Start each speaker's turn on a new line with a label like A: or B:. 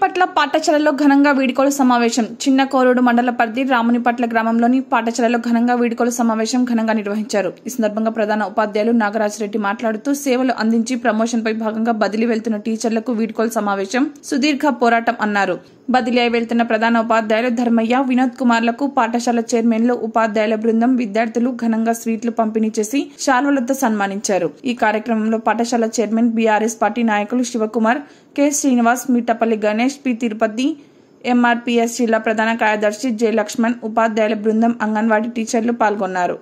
A: రామునిపట్ల పాఠశాలలో ఘనంగా వీడ్కోలు సమావేశం. చిన్న కోరూడు మండల పరిధి రామునిపట్ల గ్రామంలోని పాఠశాలలో ఘనంగా వీడ్కోలు సమావేశం ఘనంగా నిర్వహించారు. ఈ సందర్భంగా ప్రధాన ఉపాధ్యాయులు నాగరాజరెడ్డి మాట్లాడుతూ సేవలు అందించి ప్రమోషన్ పై భాగంగా బదిలీ వెళ్తున్న టీచర్లకు వీడ్కోలు సమావేశం సుదీర్ఘ పోరాటం అన్నారు. బదిలీ అయి వెళ్తున్న ప్రధాన ఉపాధ్యాయులు ధర్మయ్య, వినోద్ కుమార్లకు పాఠశాల చైర్మన్లు, ఉపాధ్యాయుల బృందం, విద్యార్థులు ఘనంగా స్వీట్లు పంపిణీ చేసి శాల్వలతో సన్మానించారు. ఈ కార్యక్రమంలో పాఠశాల చైర్మన్, బీఆర్ఎస్ పార్టీ నాయకులు శివకుమార్, కె శ్రీనివాస్, మిట్టపల్లి గణేష్, పి తిరుపతి, ఎంఆర్పీఎస్ జిల్లా ప్రధాన కార్యదర్శి జె లక్ష్మణ్, ఉపాధ్యాయుల బృందం, అంగన్వాడీ టీచర్లు పాల్గొన్నారు.